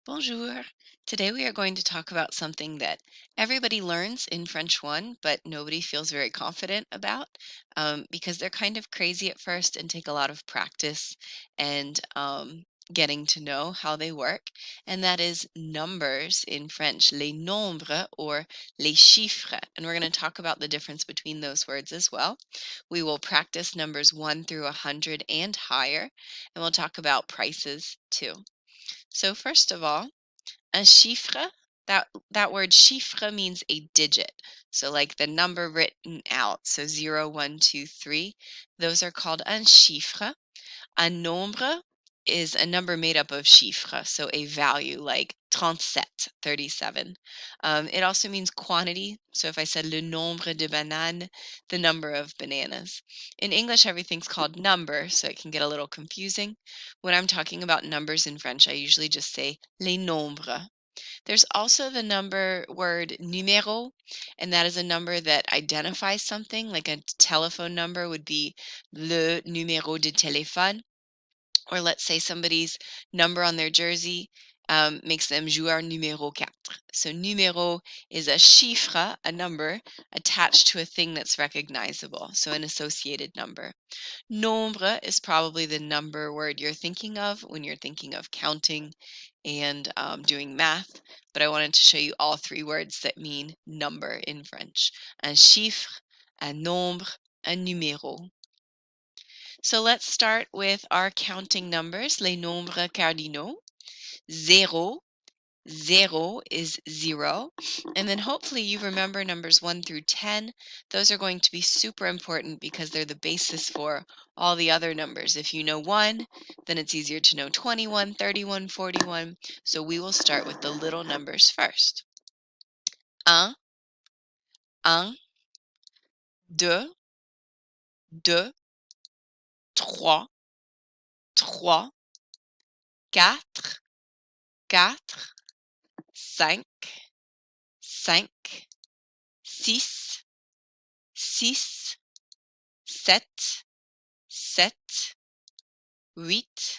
Bonjour. Today we are going to talk about something that everybody learns in French 1, but nobody feels very confident about because they're kind of crazy at first and take a lot of practice and getting to know how they work. And that is numbers in French, les nombres or les chiffres. And we're going to talk about the difference between those words as well. We will practice numbers 1 through 100 and higher, and we'll talk about prices too. So first of all, un chiffre, that word chiffre means a digit. So like the number written out, so 0, 1, 2, 3, those are called un chiffre. Un nombre is a number made up of chiffres, so a value like 37. It also means quantity. So if I said le nombre de bananes, the number of bananas. In English, everything's called number, so it can get a little confusing. When I'm talking about numbers in French, I usually just say les nombres. There's also the number word numéro, and that is a number that identifies something, like a telephone number would be le numéro de téléphone. Or let's say somebody's number on their jersey makes them joueur numéro 4. So numéro is a chiffre, a number, attached to a thing that's recognizable, so an associated number. Nombre is probably the number word you're thinking of when you're thinking of counting and doing math, but I wanted to show you all three words that mean number in French. Un chiffre, un nombre, un numéro. So let's start with our counting numbers, les nombres cardinaux. Zéro, zero is 0. And then hopefully you remember numbers 1 through 10. Those are going to be super important because they're the basis for all the other numbers. If you know 1, then it's easier to know 21, 31, 41. So we will start with the little numbers first. Un, deux, trois, quatre, cinq, six, sept, huit,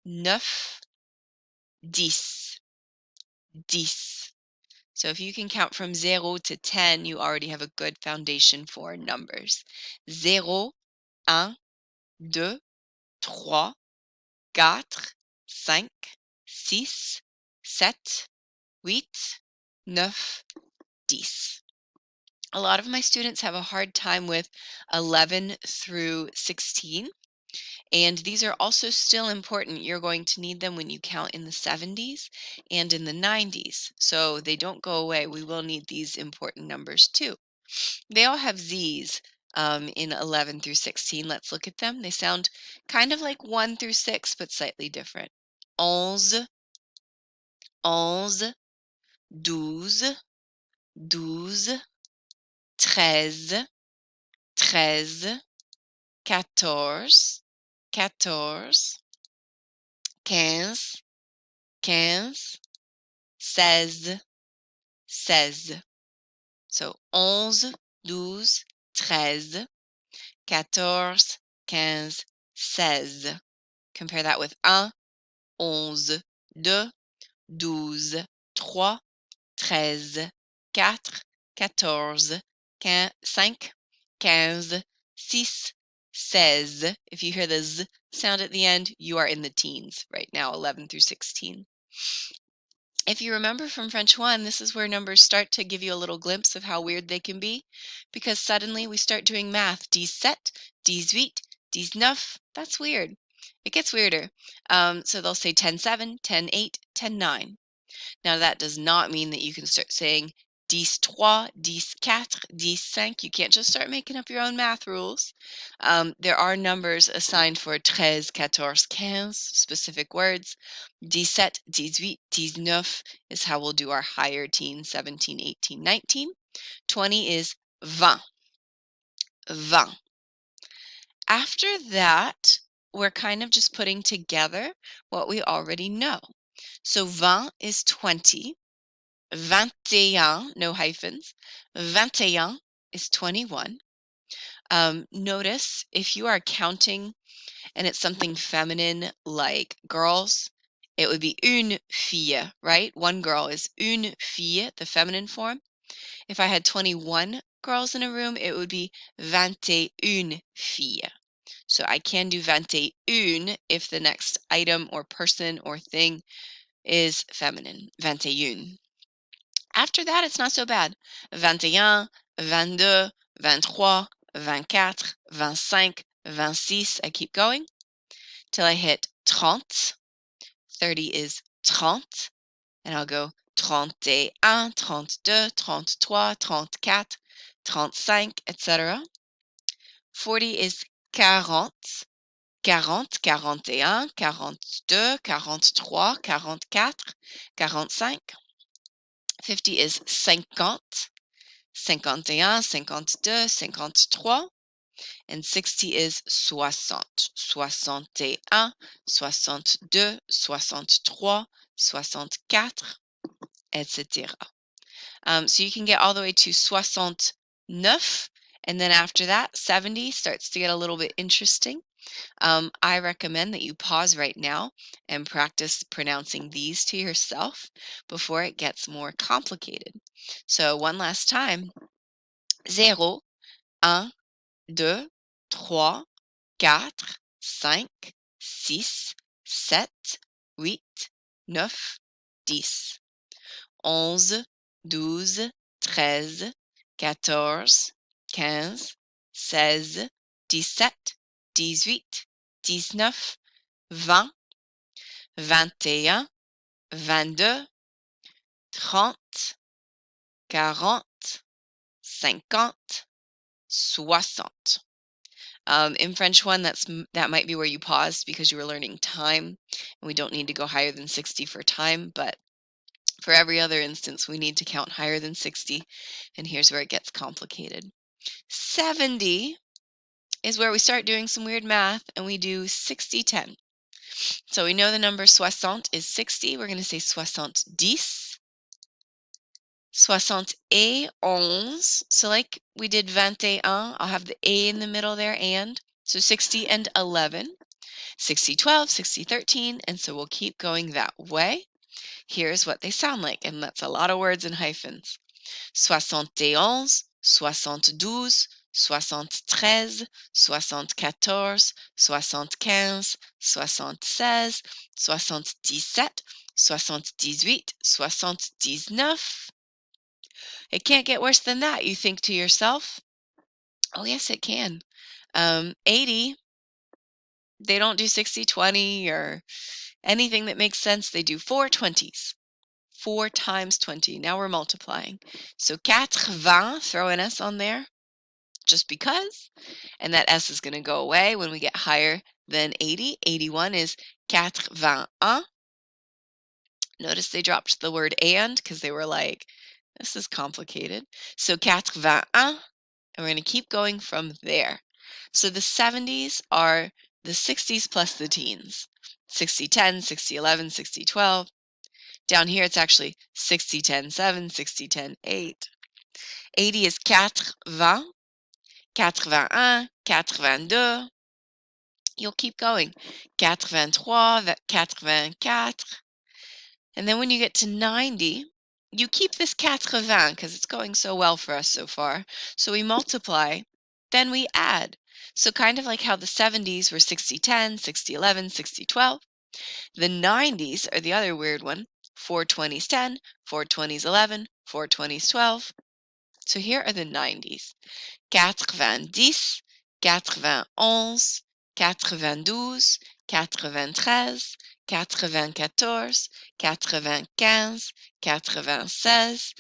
neuf, 10. So if you can count from 0 to 10, you already have a good foundation for numbers. 0, 1, 2, 3, 4, 5, 6, 7, 8, 9, 10. A lot of my students have a hard time with 11 through 16. And these are also still important. You're going to need them when you count in the 70s and in the 90s. So they don't go away. We will need these important numbers too. They all have Z's in 11 through 16. Let's look at them. They sound kind of like 1 through 6, but slightly different. 11, 11, 12, 12, 13, 13, 14, 14, 15, 15, 16, 16. So 11, 12, 13, 14, 15, 16. Compare that with 1, 11, 2, 12, 3, 13, 4, 14, 5, 15, 6, 16. If you hear the Z sound at the end, you are in the teens right now, 11 through 16. If you remember from French 1, this is where numbers start to give you a little glimpse of how weird they can be, because suddenly we start doing math. 17, 18, 19. That's weird. It gets weirder. So they'll say 10-7, 10-8, 10-9. Now that does not mean that you can start saying 10-3, 10-4, 10-5. You can't just start making up your own math rules. There are numbers assigned for 13, 14, 15, specific words. 17, 18, 19 is how we'll do our higher teens, 17, 18, 19. 20 is 20. 20. After that, we're kind of just putting together what we already know. So 20 is 20. 21, no hyphens. 21 is 21. Notice if you are counting and it's something feminine like girls, it would be une fille, right? One girl is une fille, the feminine form. If I had 21 girls in a room, it would be 21 filles. So I can do 21 if the next item or person or thing is feminine, 21. After that, it's not so bad. 21, 22, 23, 24, 25, 26. I keep going till I hit 30. 30 is 30. And I'll go 31, 32, 33, 34, 35, etc. 40 is 40. 40, 41, 42, 43, 44, 45. 50 is 50. 51, 52, 53. And 60 is 60. 61, 62, 63, 64, etc. So you can get all the way to 69, and then after that, 70 starts to get a little bit interesting. I recommend that you pause right now and practice pronouncing these to yourself before it gets more complicated. So one last time: 0, 1, 2, 3, 4, 5, 6, 7, 8, 9, 10, 11, 12, 13, 14, 15, 16, 17, 18, 19, 20, 21, 22, 30, 40, 50, 60. In French 1, that might be where you paused because you were learning time, and we don't need to go higher than 60 for time, but for every other instance, we need to count higher than 60, and here's where it gets complicated. 70 is where we start doing some weird math, and we do 60, 10. So we know the number 60 is 60. We're going to say 70. 71. So like we did 21, I'll have the A in the middle there, and. So 60 and 11. 60, 12, 60, 13, and so we'll keep going that way. Here's what they sound like, and that's a lot of words and hyphens. 71, 72, 73, 74, 75, 76, 77, 78, 79. It can't get worse than that, you think to yourself. Oh, yes, it can. 80, they don't do 60, 20, or anything that makes sense. They do 4 20s. 4 times 20. Now we're multiplying. So 80, throw an S on there, just because. And that S is going to go away when we get higher than 80. 81 is 81. Notice they dropped the word and because they were like, this is complicated. So 81, and we're going to keep going from there. So the 70s are the 60s plus the teens. 60, 10, 60, 11, 60, 12. Down here, it's actually 60, 10, 7, 60, 10, 8. 80 is 80, 81, 82. You'll keep going. 83, 84. And then when you get to 90, you keep this 80 because it's going so well for us so far. So we multiply, then we add. So kind of like how the 70s were 60, 10, 60, 11, 60, 12. The 90s are the other weird one. 4 20s 10, 4 20s 11, 4 20s 12. So here are the 90s. 90, 91, 92, 93, 94, 95, 96,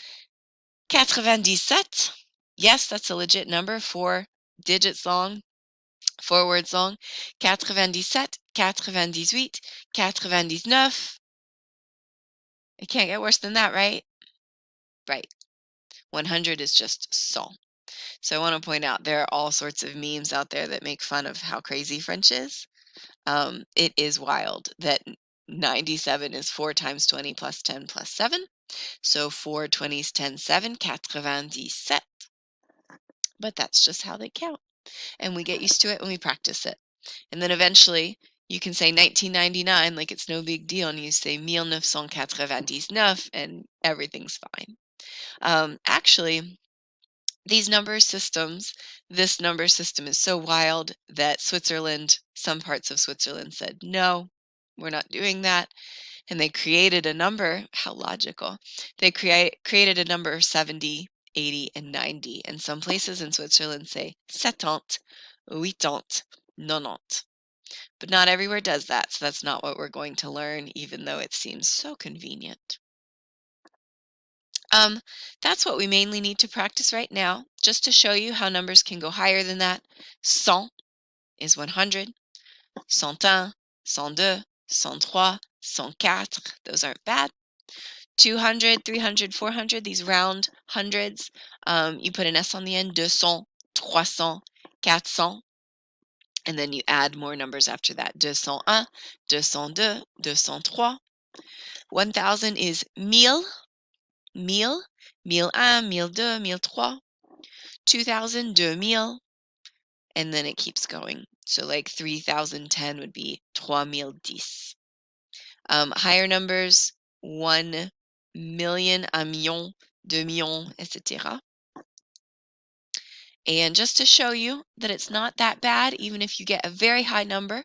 97. Yes, that's a legit number, 4 digits long, 4 words long. 97, 98, 99. It can't get worse than that, right? Right. 100 is just 100. So I want to point out there are all sorts of memes out there that make fun of how crazy French is. It is wild that 97 is 4 times 20 plus 10 plus 7. So 4 20s, 10, 7, 97. But that's just how they count. And we get used to it when we practice it. And then eventually you can say 1999 like it's no big deal, and you say 1999 and everything's fine. Actually, this number system is so wild that some parts of Switzerland said, no, we're not doing that. And they created a number. How logical. They created a number of 70, 80, and 90. And some places in Switzerland say 70, 80, 90. But not everywhere does that, so that's not what we're going to learn, even though it seems so convenient. That's what we mainly need to practice right now, just to show you how numbers can go higher than that. 100 is 100, 101, 102, 103, 104, those aren't bad. 200, 300, 400, these round hundreds, you put an S on the end, 200, 300, 400, and then you add more numbers after that. 201, 202, 203. 1000 is 1000, 1000, 1001, 1002, 1003. 2000, 2000, and then it keeps going. So like 3010 would be 3010. Higher numbers, 1 million, 1 million, 2 millions, etc. And just to show you that it's not that bad, even if you get a very high number,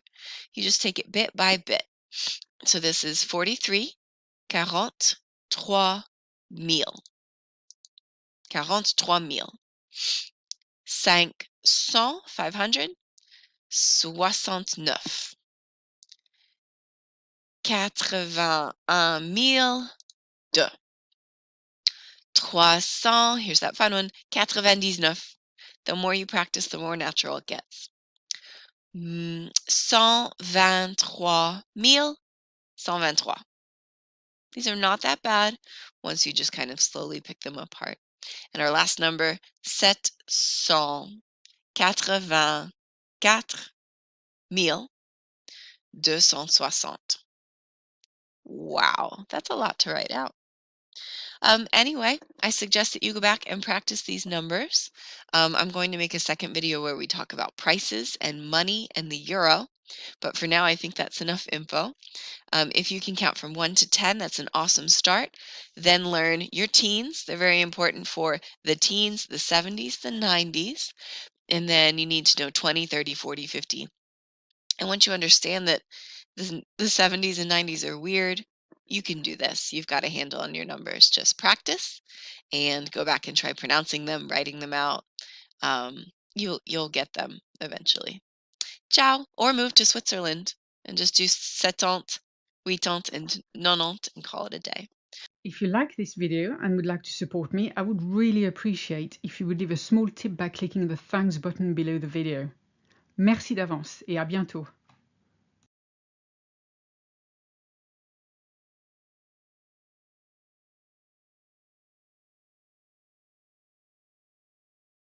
you just take it bit by bit. So this is 43, 43 mille. 43 mille. 500, 500, 69. 81 mille, 2. 300, here's that fun one, 99. The more you practice, the more natural it gets. 123 mille, 123. These are not that bad once you just kind of slowly pick them apart. And our last number, 784 mille, 260. Wow, that's a lot to write out. Anyway, I suggest that you go back and practice these numbers. I'm going to make a second video where we talk about prices and money and the euro. But for now, I think that's enough info. If you can count from 1 to 10, that's an awesome start. Then learn your teens. They're very important for the teens, the 70s, the 90s. And then you need to know 20, 30, 40, 50. And once you understand that the 70s and 90s are weird, you can do this. You've got a handle on your numbers. Just practice and go back and try pronouncing them, writing them out. You'll get them eventually. Ciao! Or move to Switzerland and just do 70, 80, and 90 and call it a day. If you like this video and would like to support me, I would really appreciate if you would leave a small tip by clicking the thanks button below the video. Merci d'avance et à bientôt.